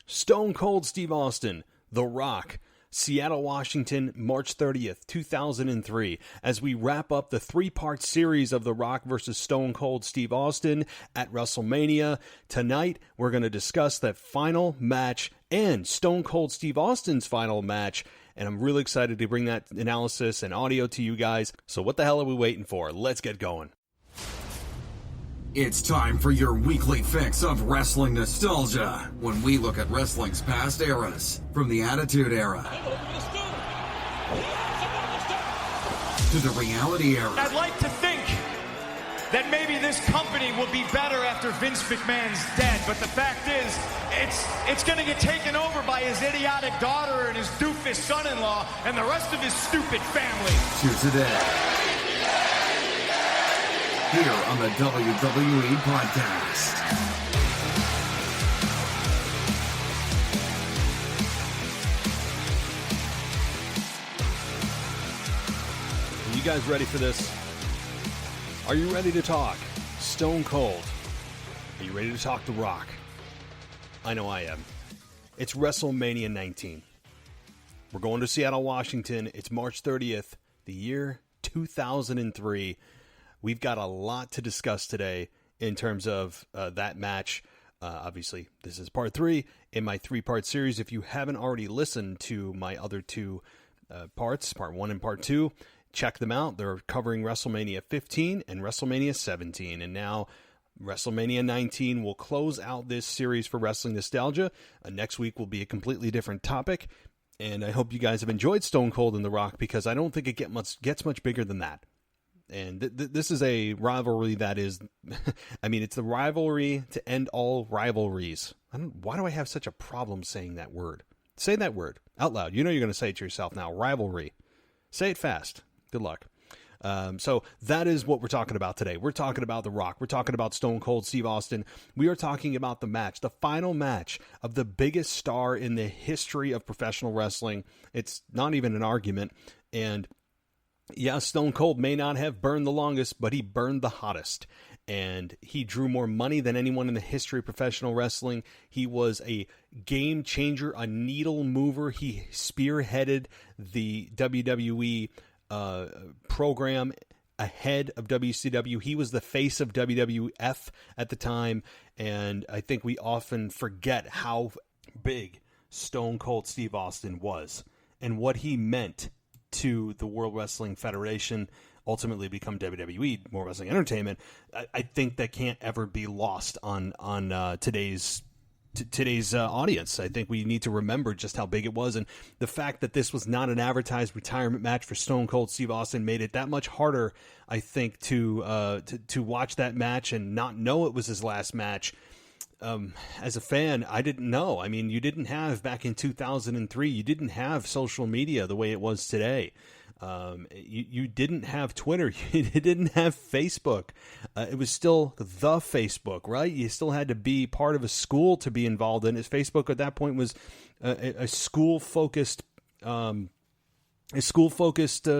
Stone Cold Steve Austin, The Rock, Seattle, Washington, March 30th, 2003, as we wrap up the three-part series of The Rock versus Stone Cold Steve Austin at WrestleMania. Tonight, we're going to discuss that final match and Stone Cold Steve Austin's final match, and I'm really excited to bring that analysis and audio to you guys. So what the hell are we waiting for? Let's get going. It's time for your weekly fix of wrestling nostalgia, when we look at wrestling's past eras, from the Attitude Era to the Reality Era. I'd like to think that maybe this company will be better after Vince McMahon's dead, but the fact is, it's going to get taken over by his idiotic daughter and his doofus son-in-law and the rest of his stupid family. To today, here on the WWE Podcast. Are you guys ready for this? Are you ready to talk Stone Cold? Are you ready to talk The Rock? I know I am. It's WrestleMania 19. We're going to Seattle, Washington. It's March 30th, the year 2003. We've got a lot to discuss today in terms of that match. Obviously, this is part 3 in my 3-part series. If you haven't already listened to my other 2 parts, part 1 and part 2, check them out. They're covering WrestleMania 15 and WrestleMania 17. And now WrestleMania 19 will close out this series for Wrestling Nostalgia. Next week will be a completely different topic. And I hope you guys have enjoyed Stone Cold and The Rock, because I don't think it gets much bigger than that. And this is a rivalry that is, I mean, it's the rivalry to end all rivalries. Why do I have such a problem saying that word? Say that word out loud. You know you're going to say it to yourself now. Rivalry. Say it fast. Good luck. So that is what we're talking about today. We're talking about The Rock. We're talking about Stone Cold Steve Austin. We are talking about the match, the final match of the biggest star in the history of professional wrestling. It's not even an argument. And yeah, Stone Cold may not have burned the longest, but he burned the hottest. And he drew more money than anyone in the history of professional wrestling. He was a game changer, a needle mover. He spearheaded the WWE program ahead of WCW. He was the face of WWF at the time. And I think we often forget how big Stone Cold Steve Austin was and what he meant to the World Wrestling Federation, ultimately become WWE, World Wrestling Entertainment. I think that can't ever be lost on today's audience. I think we need to remember just how big it was, and the fact that this was not an advertised retirement match for Stone Cold Steve Austin made it that much harder, I think, to watch that match and not know it was his last match. As a fan, I didn't know. I mean, you didn't have, back in 2003, you didn't have social media the way it was today. You didn't have Twitter. You didn't have Facebook. It was still the Facebook, right? You still had to be part of a school to be involved in it. Facebook at that point was a school-focused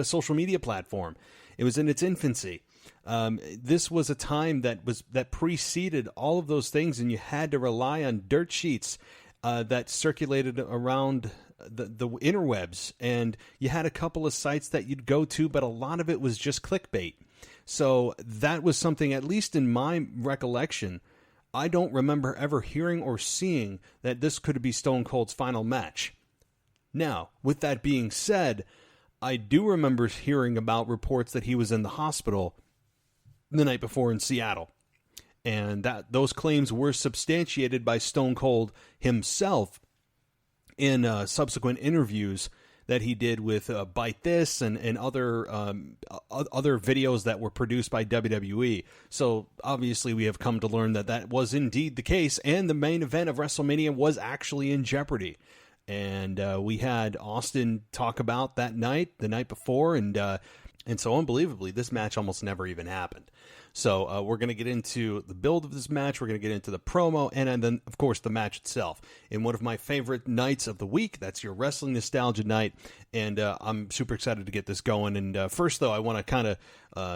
social media platform. It was in its infancy. This was a time that preceded all of those things, and you had to rely on dirt sheets that circulated around the interwebs, and you had a couple of sites that you'd go to, but a lot of it was just clickbait. So that was something, at least in my recollection, I don't remember ever hearing or seeing that this could be Stone Cold's final match. Now, with that being said, I do remember hearing about reports that he was in the hospital the night before in Seattle, and that those claims were substantiated by Stone Cold himself in subsequent interviews that he did with Bite This and other videos that were produced by WWE. So obviously we have come to learn that was indeed the case, and the main event of WrestleMania was actually in jeopardy. And we had Austin talk about that night, the night before, and so unbelievably, this match almost never even happened. So we're going to get into the build of this match. We're going to get into the promo, and then, of course, the match itself. In one of my favorite nights of the week, that's your Wrestling Nostalgia Night, and I'm super excited to get this going. And first, though, I want to kind of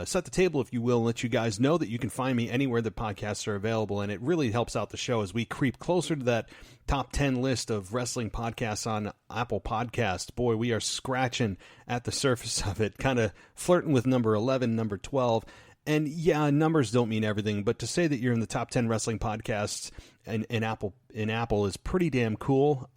set the table, if you will, and let you guys know that you can find me anywhere that podcasts are available, and it really helps out the show as we creep closer to that top 10 list of wrestling podcasts on Apple Podcasts. Boy, we are scratching at the surface of it, kind of flirting with number 11, number 12. And yeah, numbers don't mean everything, but to say that you're in the top 10 wrestling podcasts in Apple is pretty damn cool.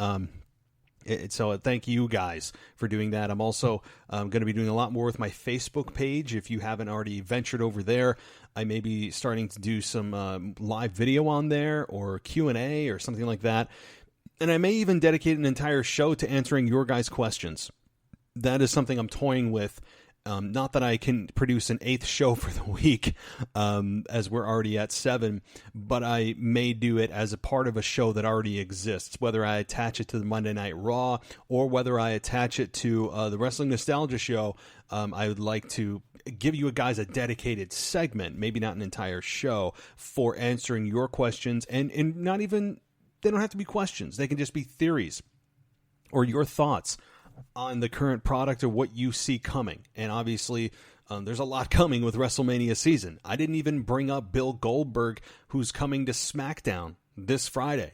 So thank you guys for doing that. I'm also going to be doing a lot more with my Facebook page. If you haven't already ventured over there, I may be starting to do some live video on there or Q&A or something like that. And I may even dedicate an entire show to answering your guys' questions. That is something I'm toying with. Not that I can produce an 8th show for the week, as we're already at 7, but I may do it as a part of a show that already exists, whether I attach it to the Monday Night Raw or whether I attach it to the Wrestling Nostalgia Show. I would like to give you guys a dedicated segment, maybe not an entire show, for answering your questions, and not even, they don't have to be questions. They can just be theories or your thoughts on the current product or what you see coming. And obviously, there's a lot coming with WrestleMania season. I didn't even bring up Bill Goldberg, who's coming to SmackDown this Friday,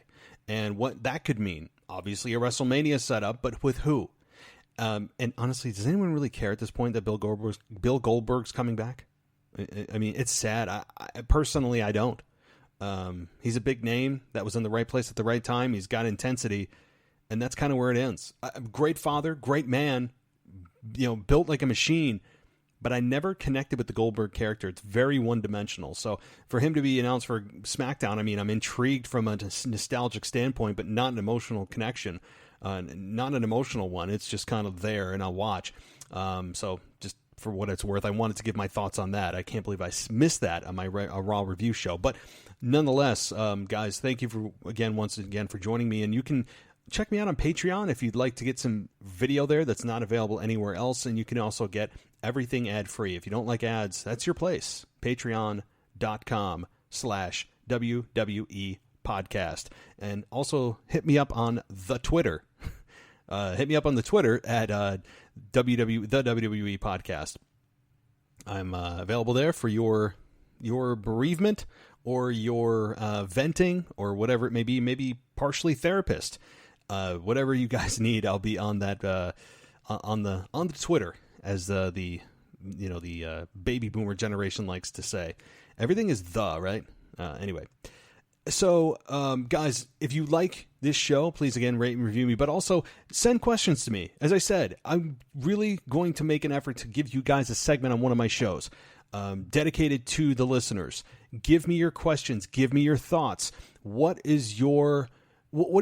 and what that could mean. Obviously, a WrestleMania setup, but with who? And honestly, does anyone really care at this point that Bill Goldberg's coming back? I mean, it's sad. I personally, I don't. He's a big name that was in the right place at the right time. He's got intensity. And that's kind of where it ends. Great father, great man, built like a machine, but I never connected with the Goldberg character. It's very one-dimensional. So for him to be announced for SmackDown, I mean, I'm intrigued from a nostalgic standpoint, but not an emotional connection, not an emotional one. It's just kind of there, and I'll watch. So just for what it's worth, I wanted to give my thoughts on that. I can't believe I missed that on my Raw review show. But nonetheless, guys, thank you once again for joining me, and you can check me out on Patreon if you'd like to get some video there that's not available anywhere else, and you can also get everything ad-free. If you don't like ads, that's your place. Patreon.com/WWE podcast. And also hit me up on the Twitter. Hit me up on the Twitter at the WWE podcast. I'm available there for your bereavement or your venting or whatever it may be, maybe partially therapist. Whatever you guys need, I'll be on that on the Twitter, as the baby boomer generation likes to say. Everything is right. Anyway, so guys, if you like this show, please again rate and review me, but also send questions to me. As I said, I'm really going to make an effort to give you guys a segment on one of my shows dedicated to the listeners. Give me your questions. Give me your thoughts. What are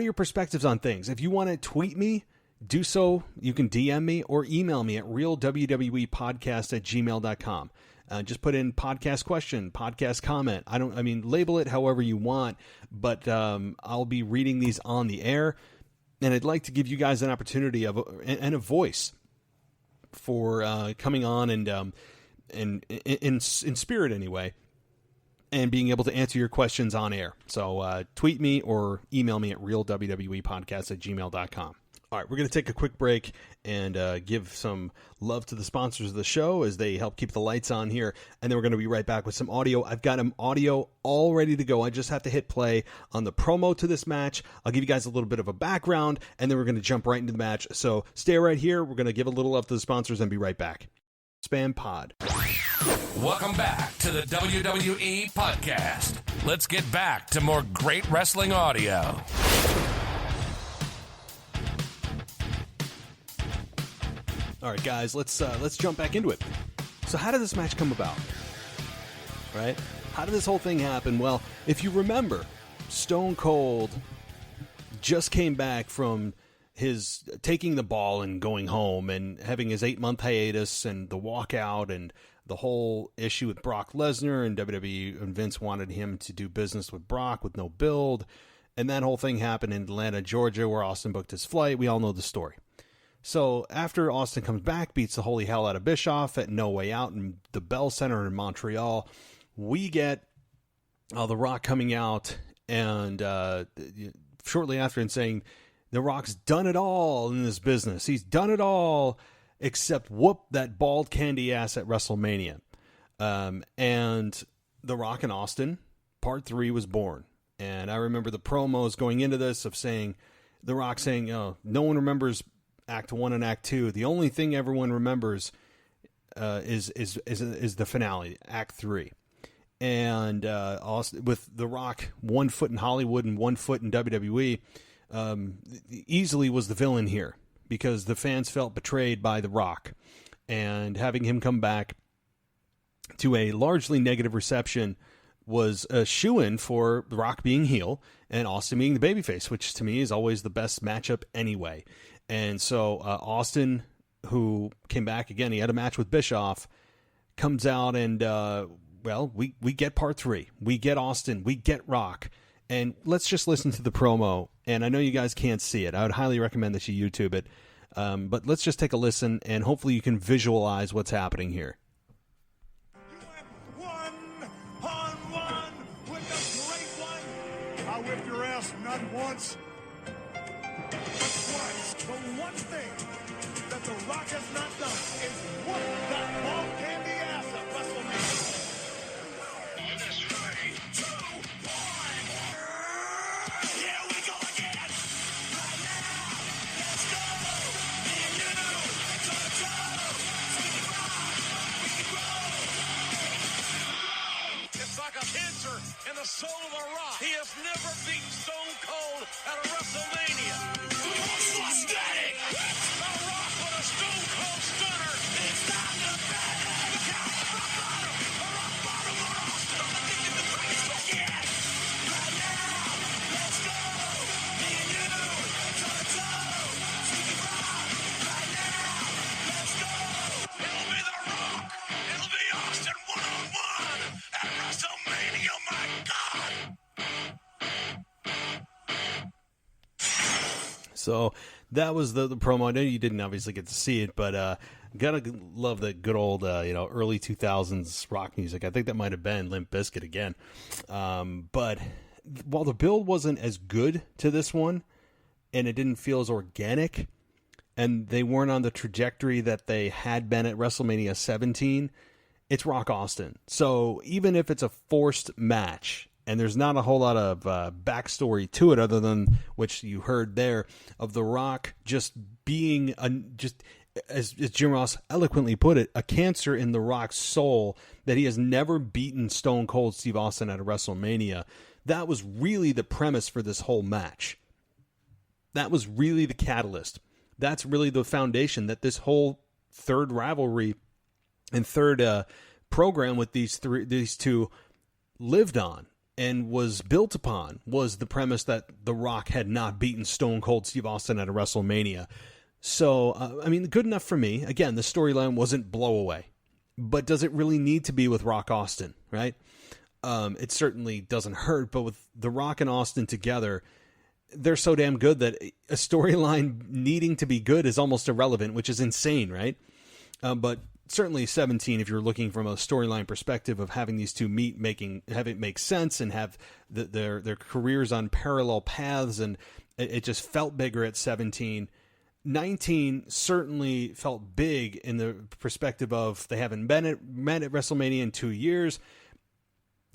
your perspectives on things? If you want to tweet me, do so. You can DM me or email me at realwwepodcast@gmail.com. Just put in podcast question, podcast comment. Label it however you want, but I'll be reading these on the air, and I'd like to give you guys an opportunity and a voice for coming on and in spirit anyway, and being able to answer your questions on air. So tweet me or email me at realwwepodcast@gmail.com. All right, we're going to take a quick break and give some love to the sponsors of the show as they help keep the lights on here. And then we're going to be right back with some audio. I've got an audio all ready to go. I just have to hit play on the promo to this match. I'll give you guys a little bit of a background, and then we're going to jump right into the match. So stay right here. We're going to give a little love to the sponsors and be right back. Spam Pod. Welcome back to the WWE Podcast. Let's get back to more great wrestling audio. All right, guys, let's jump back into it. So how did this match come about? Right? How did this whole thing happen? Well, if you remember, Stone Cold just came back from his taking the ball and going home and having his 8-month hiatus and the walkout and the whole issue with Brock Lesnar, and WWE and Vince wanted him to do business with Brock with no build. And that whole thing happened in Atlanta, Georgia, where Austin booked his flight. We all know the story. So after Austin comes back, beats the holy hell out of Bischoff at No Way Out in the Bell Center in Montreal, we get The Rock coming out and shortly after and saying The Rock's done it all in this business. He's done it all except whoop that bald candy ass at WrestleMania. And The Rock and Austin, Part 3 was born. And I remember the promos going into this of saying, The Rock saying, oh, no one remembers Act 1 and Act 2. The only thing everyone remembers is the finale, Act 3. And Austin, with The Rock 1 foot in Hollywood and 1 foot in WWE, easily was the villain here because the fans felt betrayed by The Rock. And having him come back to a largely negative reception was a shoo-in for The Rock being heel and Austin being the babyface, which to me is always the best matchup anyway. And so Austin, who came back again, he had a match with Bischoff, comes out and, we get Part 3. We get Austin. We get Rock. And let's just listen to the promo. And I know you guys can't see it. I would highly recommend that you YouTube it. But let's just take a listen, and hopefully you can visualize what's happening here. Whip your ass not once, but twice. The one thing that The Rock has not done is whoop that bald candy ass at WrestleMania. That's right. 2, 1. Here we go again. Right now, let's go. Me and you, toe-to-toe. Speaking rock, we can roll. It's like a cancer in the soul of The Rock. He has never beaten Stone Cold at a WrestleMania. The Rock's static. The Rock with a Stone Cold stunner. It's time to bet it. Count rock bottom. A rock bottom on Austin. I'm addicted to praise again. Right now, let's go. Me and you, toe-to-toe. Speaking rock. Right now, let's go. It'll be The Rock. It'll be Austin one-on-one at WrestleMania. My God. So that was the promo. I know you didn't obviously get to see it, but gotta love the good old early 2000s rock music. I think that might have been Limp Bizkit again. But while the build wasn't as good to this one, and it didn't feel as organic, and they weren't on the trajectory that they had been at WrestleMania 17, it's Rock Austin. So even if it's a forced match, and there's not a whole lot of backstory to it other than which you heard there of The Rock just being, as Jim Ross eloquently put it, a cancer in The Rock's soul that he has never beaten Stone Cold Steve Austin at a WrestleMania. That was really the premise for this whole match. That was really the catalyst. That's really the foundation that this whole third rivalry and third program with these two lived on and was built upon, was the premise that The Rock had not beaten Stone Cold Steve Austin at a WrestleMania. So, good enough for me. Again, the storyline wasn't blow away, but does it really need to be with Rock Austin, right? It certainly doesn't hurt, but with The Rock and Austin together, they're so damn good that a storyline needing to be good is almost irrelevant, which is insane, right? But certainly 17, if you're looking from a storyline perspective of having these two meet, have it make sense and have their careers on parallel paths, and it just felt bigger at 17. 19 certainly felt big in the perspective of they haven't met at WrestleMania in 2 years,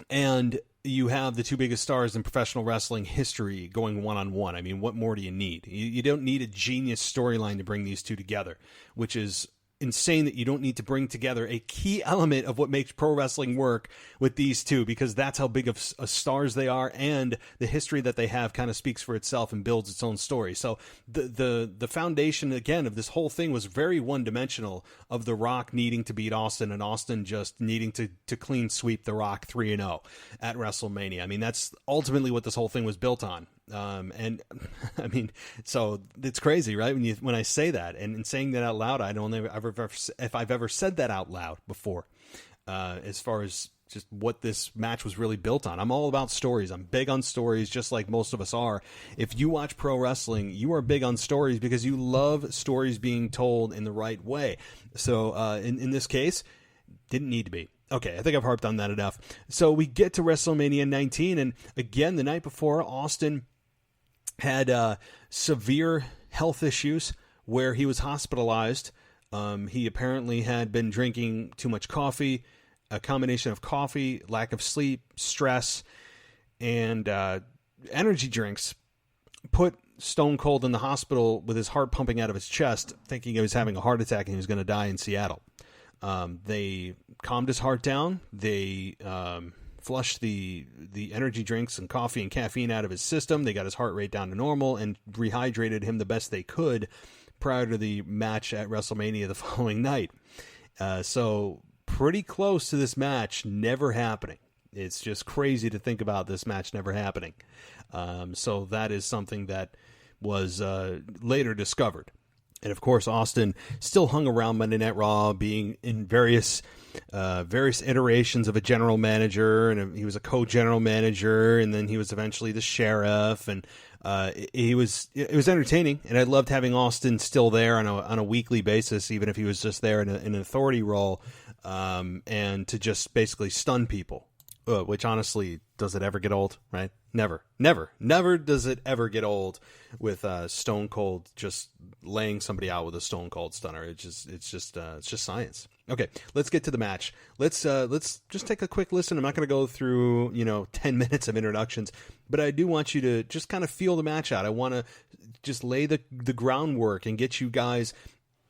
and you have the two biggest stars in professional wrestling history going one-on-one. I mean, what more do you need? You don't need a genius storyline to bring these two together, which is insane that you don't need to bring together a key element of what makes pro wrestling work with these two, because that's how big of stars they are, and the history that they have kind of speaks for itself and builds its own story. So the foundation, again, of this whole thing was very one-dimensional, of The Rock needing to beat Austin and Austin just needing to clean sweep The Rock 3-0 at WrestleMania. I mean, that's ultimately what this whole thing was built on. And I mean, so it's crazy, right? When I say that, and in saying that out loud, I don't know if I've ever said that out loud before, as far as just what this match was really built on. I'm all about stories. I'm big on stories, just like most of us are. If you watch pro wrestling, you are big on stories because you love stories being told in the right way. So, in this case, didn't need to be. Okay, I think I've harped on that enough. So we get to WrestleMania 19, and again, the night before, Austin had severe health issues where he was hospitalized. He apparently had been drinking too much coffee, a combination of coffee, lack of sleep, stress, and energy drinks. Put Stone Cold in the hospital with his heart pumping out of his chest, thinking he was having a heart attack and he was going to die in Seattle. They calmed his heart down. They flushed the energy drinks and coffee and caffeine out of his system. They got his heart rate down to normal and rehydrated him the best they could prior to the match at WrestleMania the following night. So pretty close to this match never happening. It's just crazy to think about this match never happening. So that is something that was later discovered. And of course, Austin still hung around Monday Night Raw, being in various iterations of a general manager, and he was a co-general manager, and then he was eventually the sheriff, and it was entertaining, and I loved having Austin still there on a weekly basis, even if he was just there in an authority role, and to just basically stun people. Which honestly, does it ever get old, right? Never does it ever get old with Stone Cold just laying somebody out with a Stone Cold stunner. It's just science. Okay, let's get to the match. Let's just take a quick listen. I'm not going to go through 10 minutes of introductions, but I do want you to just kind of feel the match out. I want to just lay the groundwork and get you guys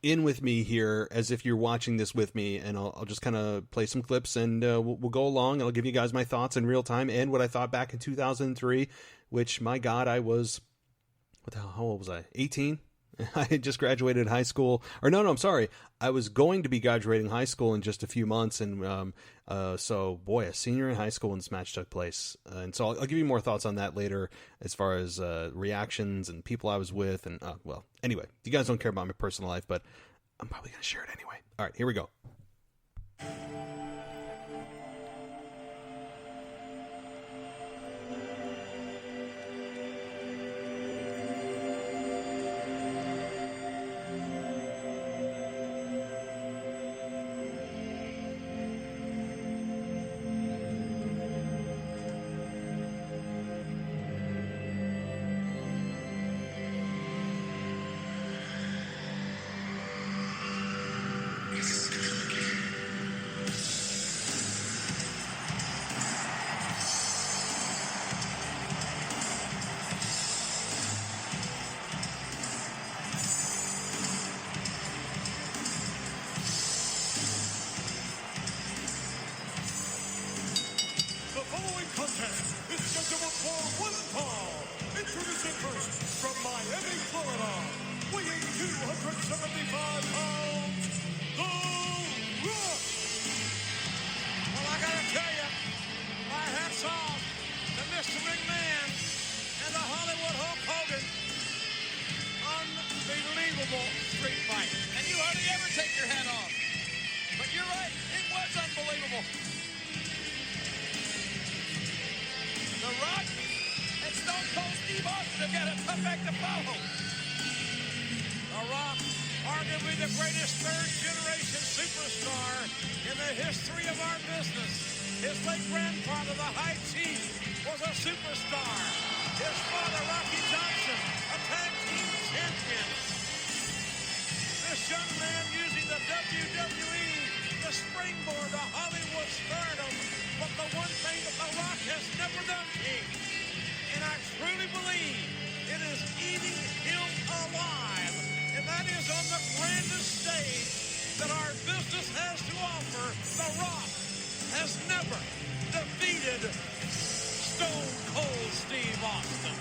in with me here as if you're watching this with me, and I'll just kind of play some clips, and we'll go along, and I'll give you guys my thoughts in real time and what I thought back in 2003, which, my God, I was, how old was I? 18? I had just graduated high school, or no, I'm sorry. I was going to be graduating high school in just a few months, and so, boy, a senior in high school when this match took place. And so I'll give you more thoughts on that later as far as reactions and people I was with, and, well, anyway, you guys don't care about my personal life, but I'm probably going to share it anyway. All right, here we go. Street fight. And you hardly ever take your hat off. But you're right, it was unbelievable. The Rock and Stone Cold Steve Austin have got a tough act to follow. The Rock, arguably the greatest third-generation superstar in the history of our business. His late grandfather, the High Chief, was a superstar. His father, Rocky Johnson, a tag team champion. This young man using the WWE, the springboard to Hollywood stardom. But the one thing that The Rock has never done, King, and I truly believe it is eating him alive, and that is on the grandest stage that our business has to offer. The Rock has never defeated Stone Cold Steve Austin.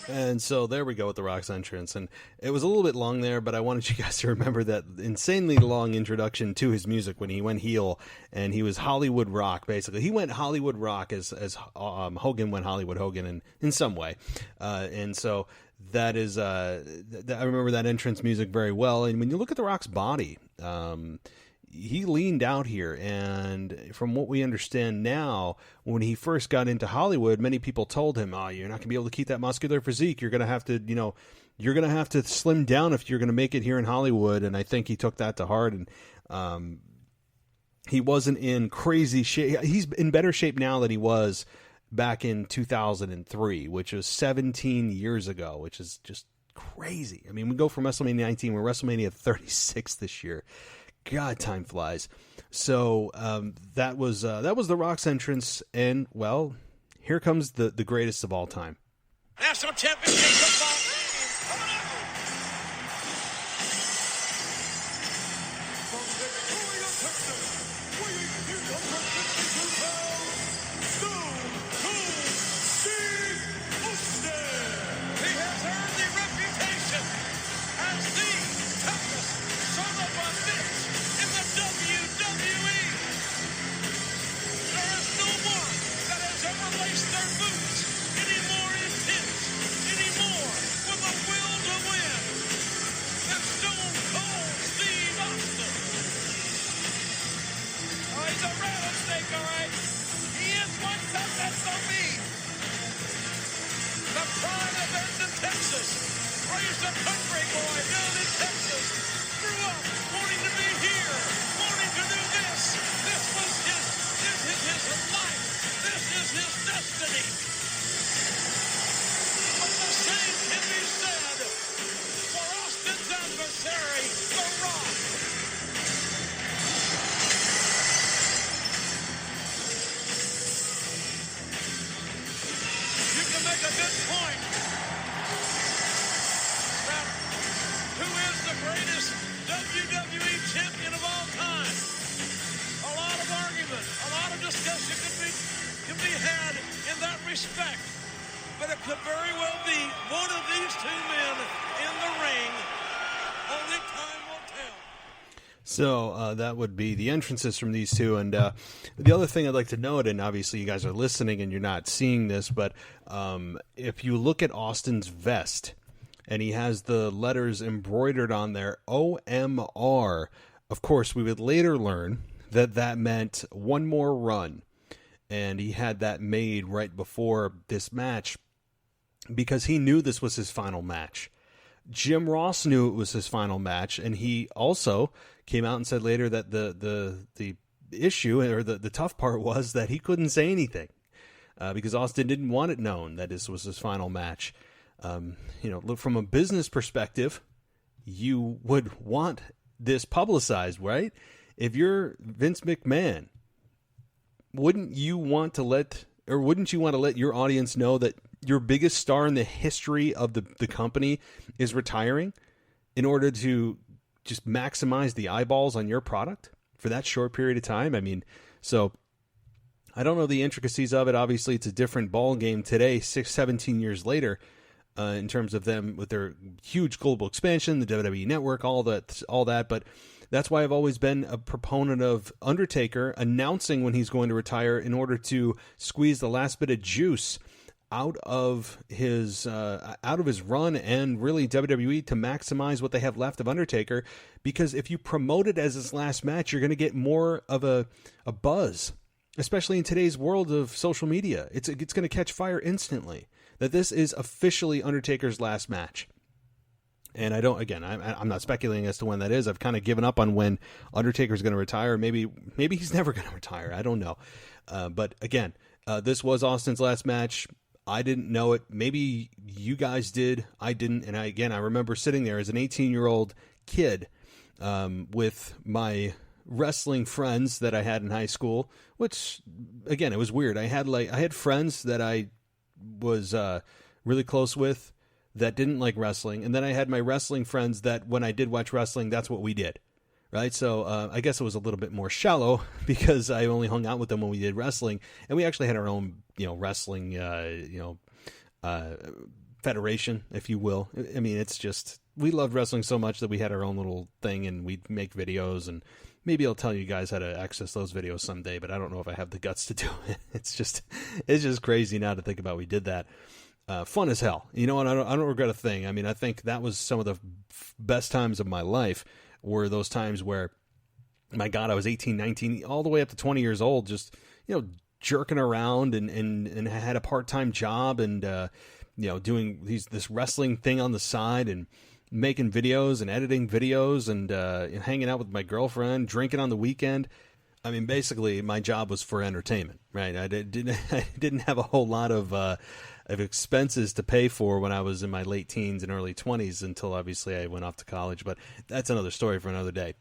And so there we go with The Rock's entrance. And it was a little bit long there, but I wanted you guys to remember that insanely long introduction to his music when he went heel, and he was Hollywood Rock, basically. He went Hollywood Rock as Hogan went Hollywood Hogan in some way. And so that is, I remember that entrance music very well. And when you look at The Rock's body, he leaned out here, and from what we understand now, when he first got into Hollywood, many people told him, "Oh, you're not gonna be able to keep that muscular physique. You're gonna have to, you're gonna have to slim down if you're gonna make it here in Hollywood." And I think he took that to heart, and he wasn't in crazy shape. He's in better shape now than he was back in 2003, which was 17 years ago, which is just crazy. I mean, we go from WrestleMania 19, we're WrestleMania 36 this year. God, time flies. So that was The Rock's entrance, and, well, here comes the greatest of all time. National Championship football game coming up. From Victoria, Texas, weighing in under 52 pounds, Stone Cold Steve Austin. He has earned the reputation as the toughest son of a bitch in the WWE. There is no one that has ever laced their boots any more intense, any more with a will to win than Stone Cold Steve Austin. Oh, he's a rattlesnake, all right. He is one tough SOB. The pride of Edmond, Texas. Raised a country boy down in Texas. Grew up wanting to be here, wanting to do this. This is his life. This is his destiny. But the same can be said for Austin's adversary, The Rock. You can make a good point that who is the greatest WWE champion of all time? A lot of argument, a lot of discussion can be had in that respect. But it could very well be one of these two men in the ring. Only time will tell. So that would be the entrances from these two. And the other thing I'd like to note, and obviously you guys are listening and you're not seeing this, but if you look at Austin's vest, and he has the letters embroidered on there, OMR, of course, we would later learn that meant one more run. And he had that made right before this match because he knew this was his final match. Jim Ross knew it was his final match, and he also came out and said later that the issue, or the tough part, was that he couldn't say anything because Austin didn't want it known that this was his final match. Look, from a business perspective, you would want this publicized, right? If you're Vince McMahon, wouldn't you want to let your audience know that your biggest star in the history of the company is retiring in order to just maximize the eyeballs on your product for that short period of time? I mean, so I don't know the intricacies of it. Obviously, it's a different ball game today, 17 years later, in terms of them with their huge global expansion, the WWE Network, all that. But that's why I've always been a proponent of Undertaker announcing when he's going to retire in order to squeeze the last bit of juice out of his run and really WWE to maximize what they have left of Undertaker. Because if you promote it as his last match, you're going to get more of a buzz, especially in today's world of social media. It's going to catch fire instantly that this is officially Undertaker's last match. And I'm not speculating as to when that is. I've kind of given up on when Undertaker's going to retire. Maybe he's never going to retire. I don't know. But again, this was Austin's last match. I didn't know it. Maybe you guys did. I didn't. And I remember sitting there as an 18-year-old kid with my wrestling friends that I had in high school, which, again, it was weird. I had friends that I was really close with that didn't like wrestling, and then I had my wrestling friends that when I did watch wrestling, that's what we did, right? So I guess it was a little bit more shallow because I only hung out with them when we did wrestling, and we actually had our own, wrestling, federation, if you will. I mean, it's just, we loved wrestling so much that we had our own little thing, and we'd make videos, and maybe I'll tell you guys how to access those videos someday, but I don't know if I have the guts to do it. It's just crazy now to think about we did that. Fun as hell. You know what? I don't regret a thing. I mean, I think that was some of the best times of my life were those times where, my God, I was 18, 19, all the way up to 20 years old, just, jerking around and had a part-time job and, doing this wrestling thing on the side and making videos and editing videos and hanging out with my girlfriend, drinking on the weekend. I mean, basically, my job was for entertainment, right? I didn't have a whole lot of expenses to pay for when I was in my late teens and early 20s until obviously I went off to college. But that's another story for another day.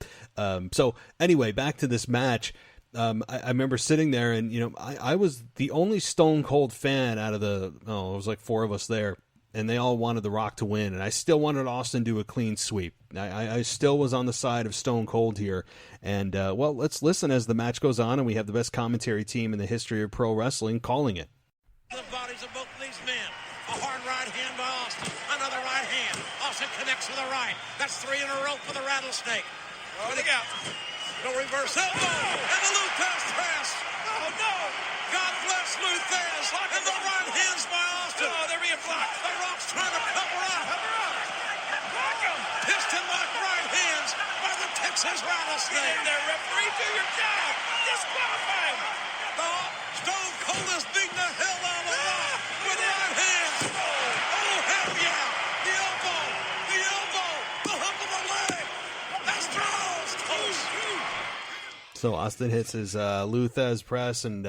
So anyway, back to this match. I remember sitting there, and I was the only Stone Cold fan out of it was like 4 of us there. And they all wanted The Rock to win, and I still wanted Austin to do a clean sweep. I still was on the side of Stone Cold here. And, let's listen as the match goes on, and we have the best commentary team in the history of pro wrestling calling it. The bodies of both of these men. A hard right hand by Austin. Another right hand. Austin connects with a right. That's 3 in a row for the Rattlesnake. Look out. No reverse elbow. And the Luthez press. Oh, no. God bless Luthez. And the right hands by Austin. Oh, they're being blocked. The Rock's trying to cover up. Block him. Piston lock right hands by the Texas Rattlesnake. Get in there, referee. Do your job. Disqualify him. Stone Cold is beating the hell out of the Rock with right hands. Oh, hell yeah. The elbow. The hook of the leg. That's Stone. So Austin hits his Luthez press, and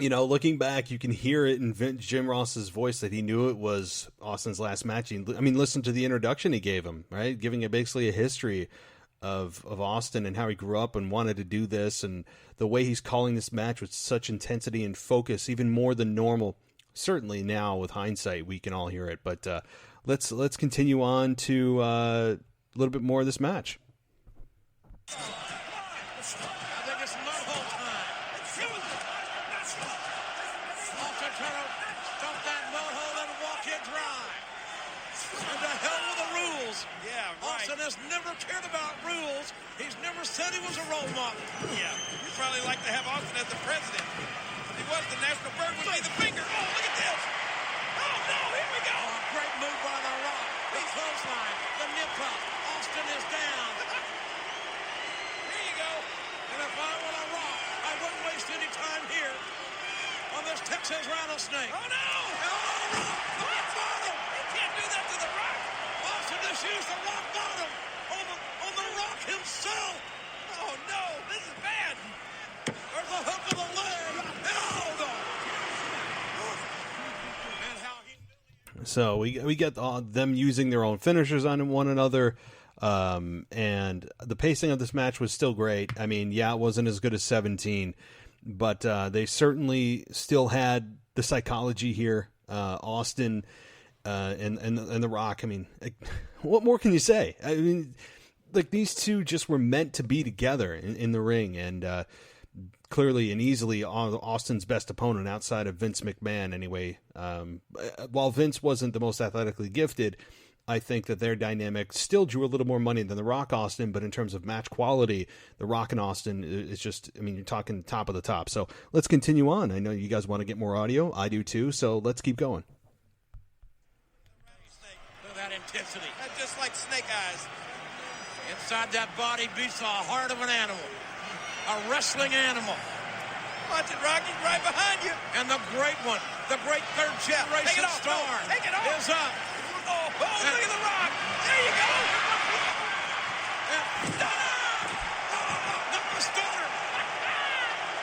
looking back, you can hear it in Jim Ross's voice that he knew it was Austin's last match. Listen to the introduction he gave him, right? Giving it basically a history of Austin and how he grew up and wanted to do this, and the way he's calling this match with such intensity and focus, even more than normal. Certainly now, with hindsight, we can all hear it. But let's continue on to a little bit more of this match. Has never cared about rules. He's never said he was a role model. Yeah, you'd probably like to have Austin as the president. If he was, the national bird would be the finger. Oh, look at this. Oh, no, here we go. Oh, great move by the Rock. The clothesline, the nip tuck. Austin is down. Here you go. And if I were a Rock, I wouldn't waste any time here on this Texas Rattlesnake. Oh, no. Oh, Rock bottom. You can't do that to the Rock. Austin just used the Rock bottom on the Rock himself. Oh, no. This is bad. There's a hook of the leg. Oh, no. And how he... So we get them using their own finishers on one another, and the pacing of this match was still great. I mean, it wasn't as good as 17, but they certainly still had the psychology here. Austin and The Rock. I mean, what more can you say? I mean, like, these two just were meant to be together in the ring, and clearly and easily Austin's best opponent outside of Vince McMahon anyway. While Vince wasn't the most athletically gifted, I think that their dynamic still drew a little more money than The Rock Austin, but in terms of match quality, The Rock and Austin is just, I mean, you're talking top of the top. So let's continue on. I know you guys want to get more audio. I do too, so let's keep going. Look at that intensity. That's just like snake eyes. Inside that body beats the heart of an animal. A wrestling animal. Watch it, Rocky, right behind you. And the great one, the great third generation star is up. Oh, look at The Rock. There you go. Not the stunner.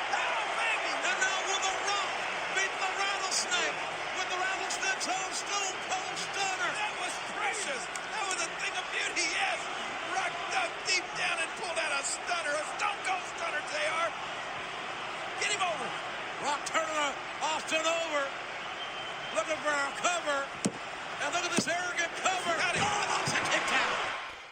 Oh, baby. And now will The Rock beat the Rattlesnake with the Rattlesnake's own Stone Cold Stunner. That was precious. That was a thing of beauty, yes. Rock dug deep down and pulled out a stunner, a Stone Cold Stunner, JR. Get him over. Rock turning Austin over. Looking for our cover. And look at this arrogant cover. Austin kicked out.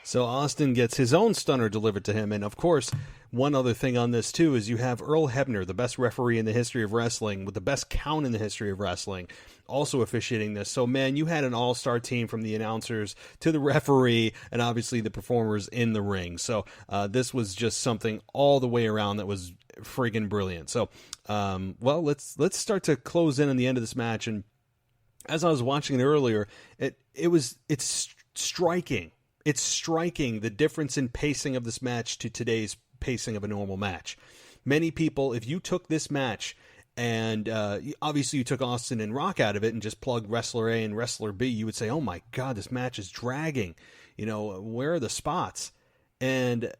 So Austin gets his own stunner delivered to him. And, of course, one other thing on this, too, is you have Earl Hebner, the best referee in the history of wrestling, with the best count in the history of wrestling, also officiating this. So, man, you had an all-star team from the announcers to the referee and, obviously, the performers in the ring. So this was just something all the way around that was friggin' brilliant. So, let's start to close in on the end of this match. And as I was watching it earlier, it's striking. It's striking the difference in pacing of this match to today's pacing of a normal match. Many people, if you took this match and obviously you took Austin and Rock out of it and just plugged Wrestler A and Wrestler B, you would say, oh my God, this match is dragging. You know, where are the spots? And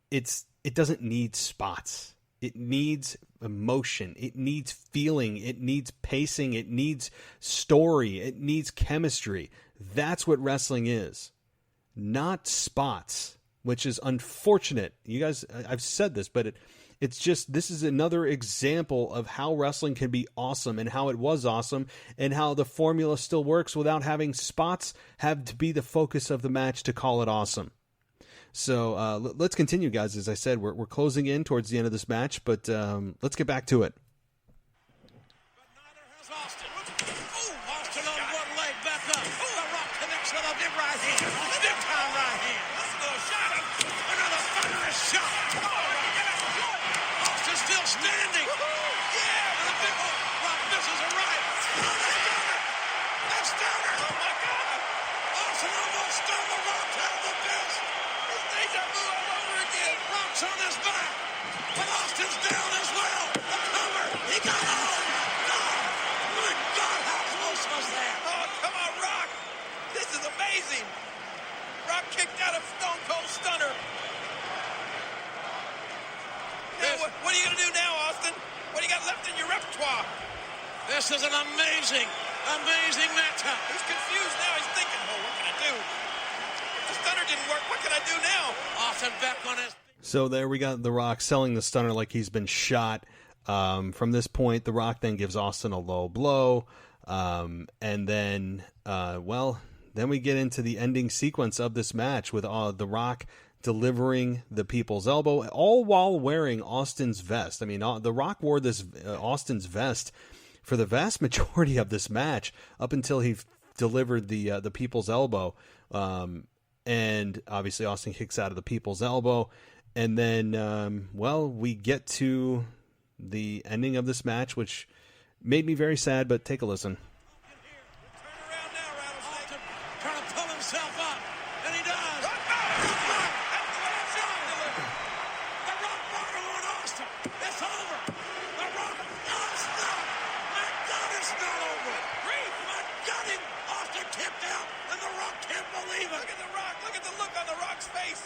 it's it doesn't need spots. It needs emotion. It needs feeling. It needs pacing. It needs story. It needs chemistry. That's what wrestling is, not spots, which is unfortunate. You guys, I've said this, but it's just, this is another example of how wrestling can be awesome and how it was awesome and how the formula still works without having spots have to be the focus of the match to call it awesome. So let's continue, guys. As I said, we're closing in towards the end of this match, but let's get back to it. Austin on one leg, back up. The Rock connects with a big right hand. Big time right hand. Shot him. Another thunderous shot. Austin's still standing. Yeah, the big one. Rock misses a right. That's Stunner. Oh my God. Austin almost stunned the Rock out of the best. It's deja vu all over again. Rock's on his back, but Austin's down as well. The cover. He got home. My God, how close was that? Oh, come on, Rock. This is amazing. Rock kicked out of Stone Cold Stunner. Now, what are you going to do now, Austin? What do you got left in your repertoire? This is an amazing, amazing matchup. He's confused now. He's thinking, oh, what can I do? If the Stunner didn't work, what can I do now? Austin back on his... So there we got The Rock selling the Stunner like he's been shot. From this point, The Rock then gives Austin a low blow. And then, then we get into the ending sequence of this match with The Rock delivering the People's Elbow, all while wearing Austin's vest. I mean, The Rock wore this Austin's vest for the vast majority of this match up until he delivered the People's Elbow. And obviously Austin kicks out of the People's Elbow. And then, we get to the ending of this match, which made me very sad, but take a listen. Turn around now, Rattlesnake. Trying to pull himself up, and he does. Rock bottom! The Rock bottom on Austin. It's over. The Rock. No, it's not. My God, it's not over. My God, Austin kicked out, and The Rock can't believe it. Look at The Rock. Look at the look on The Rock's face.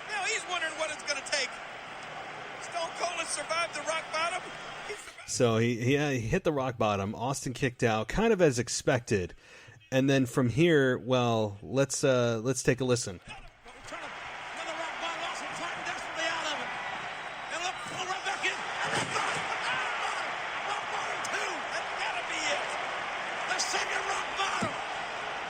Now he's wondering what it's going to take. Stone Cold has survived the rock bottom. So he hit the rock bottom. Austin kicked out, kind of as expected. And then from here, let's take a listen. Another rock bottom. Austin fighting desperately out of it. And look, pull right back in. Rock bottom two. That's got to be it. The second rock bottom.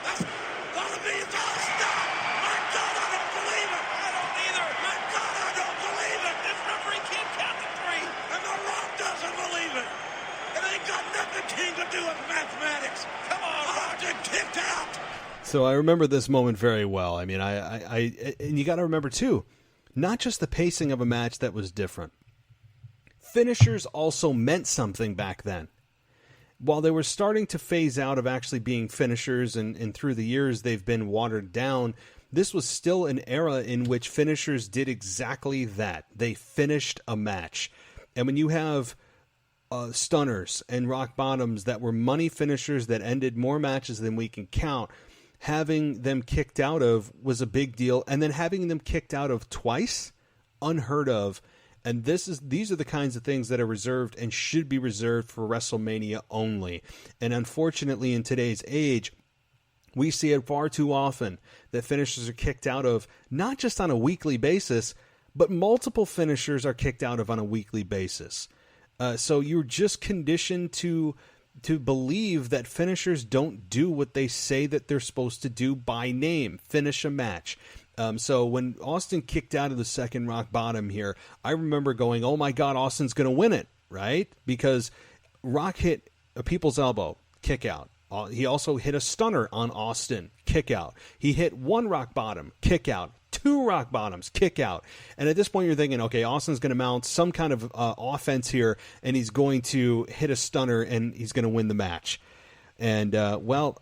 That's got to be it. Oh, stop. My God, I don't believe it. I don't either. My God, I don't believe it. This referee can't count to three. And The Rock doesn't believe it. It ain't got nothing to do with mathematics. Come on, Austin kicked out. So I remember this moment very well. I mean, and you got to remember too, not just the pacing of a match that was different. Finishers also meant something back then. While they were starting to phase out of actually being finishers, and through the years they've been watered down, this was still an era in which finishers did exactly that. They finished a match. And when you have stunners and rock bottoms that were money finishers that ended more matches than we can count, having them kicked out of was a big deal. And then having them kicked out of twice, unheard of. And these are the kinds of things that are reserved and should be reserved for WrestleMania only. And unfortunately, in today's age, we see it far too often that finishers are kicked out of, not just on a weekly basis, but multiple finishers are kicked out of on a weekly basis. So you're just conditioned to believe that finishers don't do what they say that they're supposed to do by name, finish a match. So when Austin kicked out of the second rock bottom here, I remember going, oh my God, Austin's going to win it, right? Because Rock hit a People's Elbow, kick out. He also hit a stunner on Austin, kick out. He hit one rock bottom, kick out. Two rock bottoms, kick out. And at this point you're thinking, okay, Austin's going to mount some kind of offense here, and he's going to hit a stunner, and he's going to win the match. And, I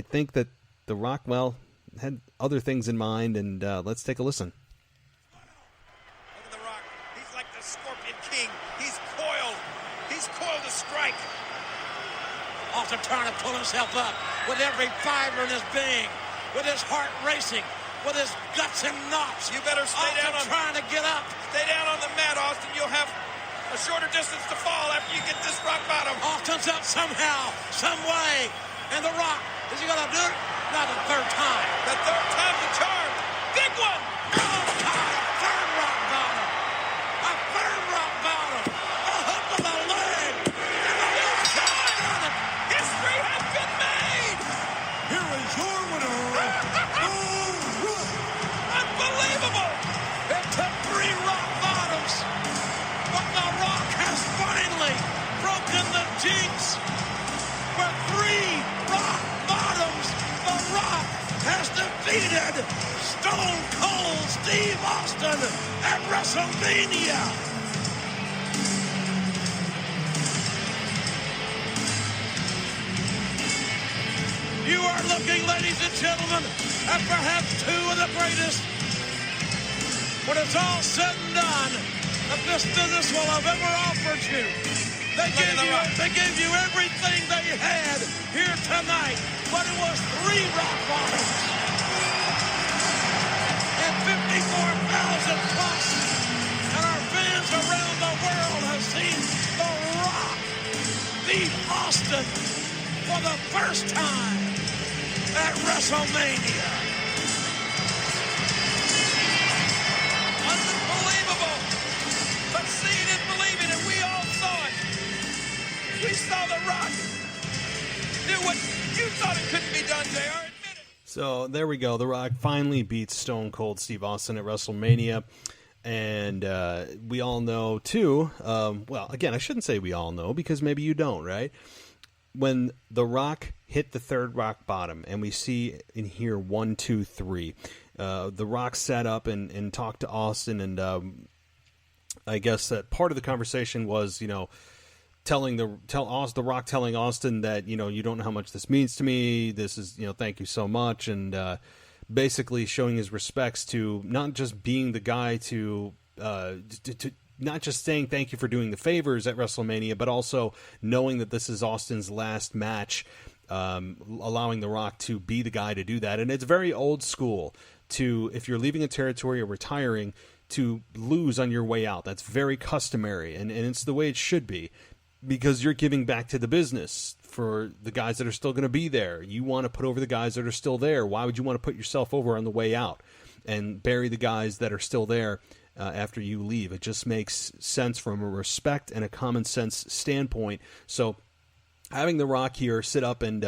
think that The Rock, had other things in mind, and let's take a listen. Look at The Rock. He's like the Scorpion King. He's coiled. He's coiled to strike. Austin trying to pull himself up with every fiber in his being, with his heart racing. with his guts and knots. You better stay down on trying to get up. Stay down on the mat, Austin. You'll have a shorter distance to fall after you get this rock bottom. Austin's up somehow, some way. And The Rock, is he going to do it? Not the third time. The third time's the charm. Big one. Oh, God. Third rock bottom. A third rock bottom. A hook of the leg. And the whole time on it. History has been made. Here is your winner. Unbelievable. It took 3 rock bottoms. But The Rock has finally broken the jinx. For 3 rock bottoms, The Rock has defeated Stone Cold Steve Austin at WrestleMania. You are looking, ladies and gentlemen, at perhaps 2 of the greatest. When it's all said and done, that this business will have ever offered you. They gave you everything they had here tonight, but it was 3 rock bottoms. And 54,000 plus. And our fans around the world have seen The Rock beat Austin for the first time at WrestleMania. Unbelievable. But seeing it, believing it, we all saw it. We saw The Rock do what you thought it couldn't be done, JR. Admit it. So there we go. The Rock finally beats Stone Cold Steve Austin at WrestleMania. And we all know, too, well, again, I shouldn't say we all know because maybe you don't, right? When The Rock hit the third rock bottom and we see in here 1, 2, 3, The Rock sat up and talked to Austin. And I guess that part of the conversation was, you know, The Rock telling Austin that, you know, you don't know how much this means to me. This is, you know, thank you so much. And basically showing his respects to not just being the guy to not just saying thank you for doing the favors at WrestleMania, but also knowing that this is Austin's last match, allowing The Rock to be the guy to do that. And it's very old school to, if you're leaving a territory or retiring, to lose on your way out. That's very customary, and it's the way it should be, because you're giving back to the business for the guys that are still going to be there. You want to put over the guys that are still there. Why would you want to put yourself over on the way out and bury the guys that are still there after you leave? It just makes sense from a respect and a common sense standpoint. So having The Rock here sit up and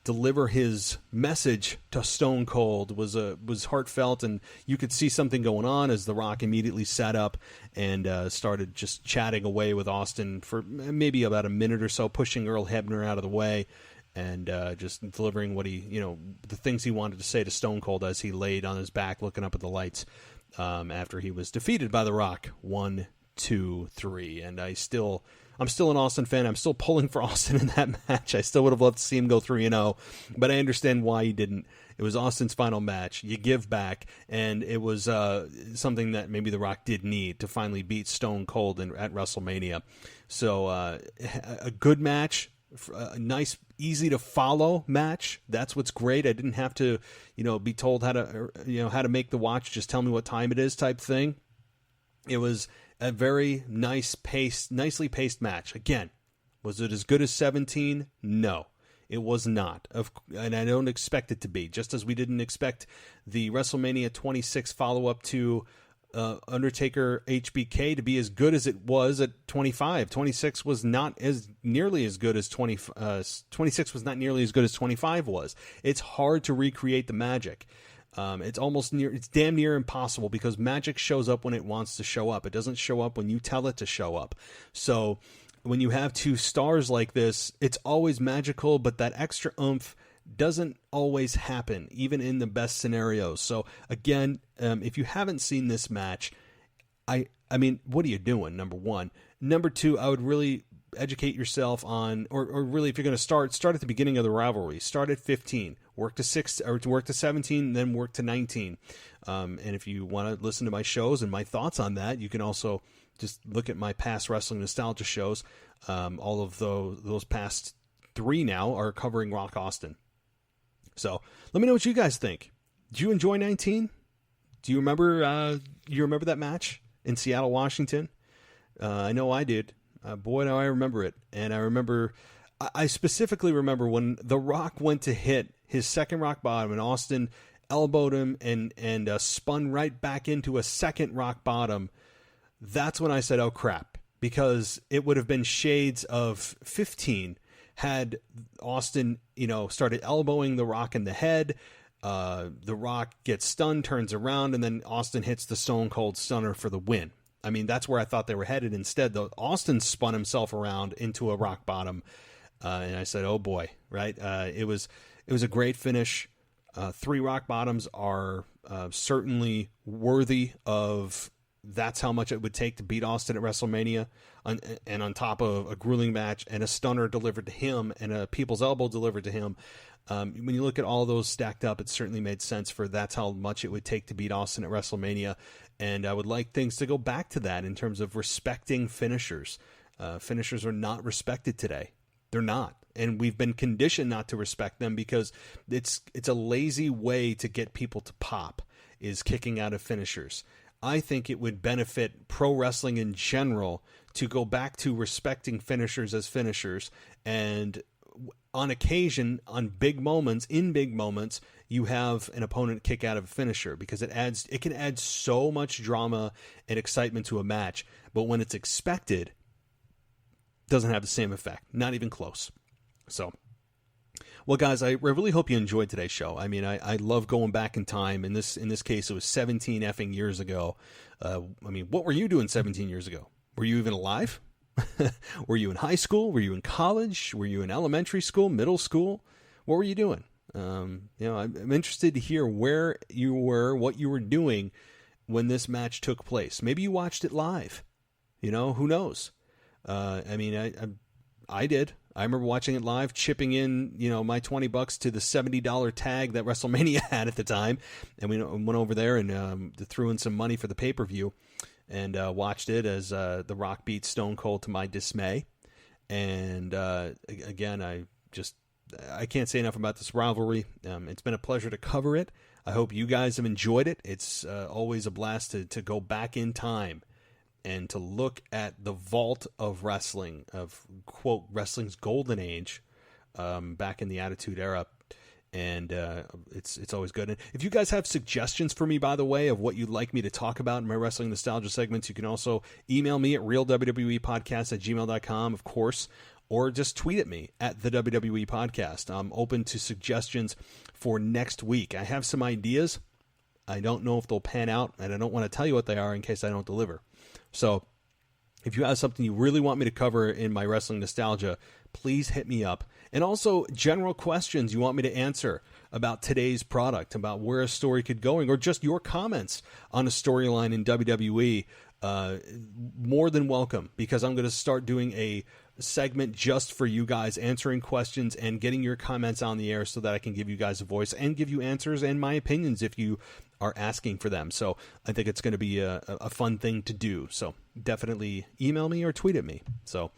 deliver his message to Stone Cold was heartfelt, and you could see something going on as The Rock immediately sat up and started just chatting away with Austin for maybe about a minute or so, pushing Earl Hebner out of the way and just delivering what the things he wanted to say to Stone Cold as he laid on his back looking up at the lights after he was defeated by The Rock 1, 2, 3. And I'm still an Austin fan. I'm still pulling for Austin in that match. I still would have loved to see him go 3-0, but I understand why he didn't. It was Austin's final match. You give back, and it was something that maybe The Rock did need to finally beat Stone Cold at WrestleMania. So a good match, a nice, easy to follow match. That's what's great. I didn't have to, be told how to make the watch. Just tell me what time it is type thing. It was a very nicely paced match. Again, was it as good as 17? No, it was not. And I don't expect it to be, just as we didn't expect the WrestleMania 26 follow-up to Undertaker HBK to be as good as it was at 25. 26 was not nearly as good as 26 was not nearly as good as 25 was. It's hard to recreate the magic. It's damn near impossible because magic shows up when it wants to show up. It doesn't show up when you tell it to show up. So when you have two stars like this, it's always magical, but that extra oomph doesn't always happen, even in the best scenarios. So again, if you haven't seen this match, I mean, what are you doing? Number one. Number two, I would really educate yourself on, or really, if you're going to start at the beginning of the rivalry. Start at 15, work to 17, then work to 19. And if you want to listen to my shows and my thoughts on that, you can also just look at my past wrestling nostalgia shows. All of those past 3 now are covering Rock Austin. So let me know what you guys think. Did you enjoy 19? Do you remember? You remember that match in Seattle, Washington? I know I did. Boy, do I remember it. And I specifically remember when The Rock went to hit his second rock bottom, and Austin elbowed him and spun right back into a second rock bottom. That's when I said, "Oh crap!" Because it would have been shades of 15 had Austin, started elbowing The Rock in the head. The Rock gets stunned, turns around, and then Austin hits the Stone Cold Stunner for the win. I mean, that's where I thought they were headed. Instead, though, Austin spun himself around into a rock bottom, and I said, "Oh boy!" Right? It was a great finish. 3 rock bottoms are certainly worthy of. That's how much it would take to beat Austin at WrestleMania, and on top of a grueling match and a stunner delivered to him and a people's elbow delivered to him. When you look at all those stacked up, it certainly made sense for that's how much it would take to beat Austin at WrestleMania. And I would like things to go back to that in terms of respecting finishers. Finishers are not respected today. They're not. And we've been conditioned not to respect them because it's a lazy way to get people to pop, is kicking out of finishers. I think it would benefit pro wrestling in general to go back to respecting finishers as finishers, and on occasion, in big moments, you have an opponent kick out of a finisher because it can add so much drama and excitement to a match. But when it's expected, it doesn't have the same effect, not even close. So, well, guys, I really hope you enjoyed today's show. I mean, I love going back in time. In this case, it was 17 effing years ago. I mean, what were you doing 17 years ago? Were you even alive? Were you in high school? Were you in college? Were you in elementary school, middle school? What were you doing? I'm interested to hear where you were, what you were doing when this match took place. Maybe you watched it live. Who knows? I did. I remember watching it live, chipping in, my $20 to the $70 tag that WrestleMania had at the time, and we went over there and threw in some money for the pay-per-view, and watched it as The Rock beat Stone Cold to my dismay. And again, I can't say enough about this rivalry. It's been a pleasure to cover it. I hope you guys have enjoyed it. It's always a blast to go back in time and to look at the vault of wrestling, of, quote, wrestling's golden age, back in the Attitude Era. And it's always good. And if you guys have suggestions for me, by the way, of what you'd like me to talk about in my Wrestling Nostalgia segments, you can also email me at realwwepodcast@gmail.com, of course, or just tweet at me at the WWE Podcast. I'm open to suggestions for next week. I have some ideas. I don't know if they'll pan out, and I don't want to tell you what they are in case I don't deliver. So if you have something you really want me to cover in my Wrestling Nostalgia, please hit me up. And also general questions you want me to answer about today's product, about where a story could go, or just your comments on a storyline in WWE, more than welcome, because I'm going to start doing a segment just for you guys, answering questions and getting your comments on the air so that I can give you guys a voice and give you answers and my opinions if you are asking for them. So I think it's going to be a fun thing to do. So definitely email me or tweet at me. So,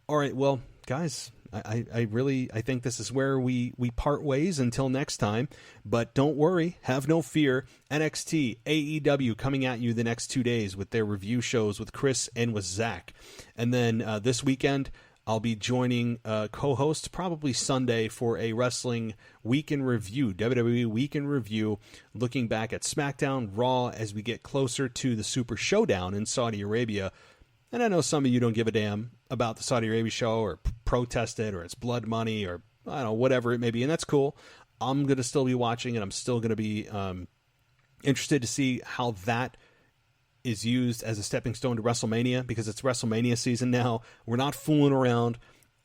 all right, well, guys, I think this is where we part ways until next time. But don't worry, have no fear. NXT, AEW coming at you the next 2 days with their review shows with Chris and with Zach. And then this weekend, I'll be joining co-host probably Sunday for a Wrestling Week in Review, WWE Week in Review, looking back at SmackDown, Raw, as we get closer to the Super Showdown in Saudi Arabia. And I know some of you don't give a damn about the Saudi Arabia show, or protest it, or it's blood money, or I don't know, whatever it may be, and that's cool. I'm going to still be watching, and I'm still going to be interested to see how that is used as a stepping stone to WrestleMania, because it's WrestleMania season now. We're not fooling around.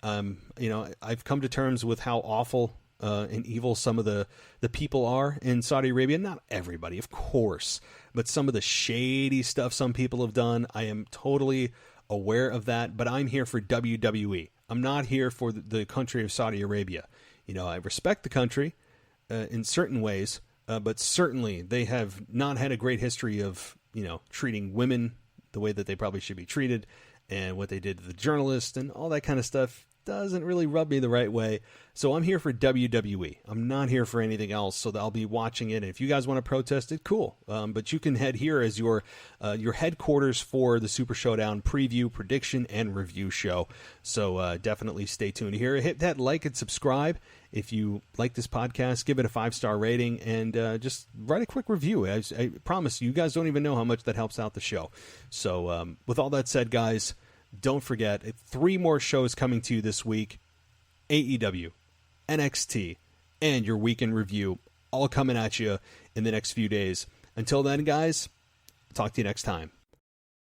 I've come to terms with how awful and evil some of the people are in Saudi Arabia. Not everybody, of course, but some of the shady stuff some people have done. I am totally aware of that, but I'm here for WWE. I'm not here for the country of Saudi Arabia. I respect the country in certain ways, but certainly they have not had a great history of treating women the way that they probably should be treated, and what they did to the journalists and all that kind of stuff. doesn't really rub me the right way. So I'm here for WWE. I'm not here for anything else, so I'll be watching it. And if you guys want to protest it, cool. But you can head here as your headquarters for the Super Showdown preview, prediction, and review show. So definitely stay tuned here. Hit that like and subscribe. If you like this podcast, give it a 5-star rating, and just write a quick review. I promise you guys don't even know how much that helps out the show. So with all that said, guys, don't forget, 3 more shows coming to you this week. AEW, NXT, and your weekend review, all coming at you in the next few days. Until then, guys, talk to you next time.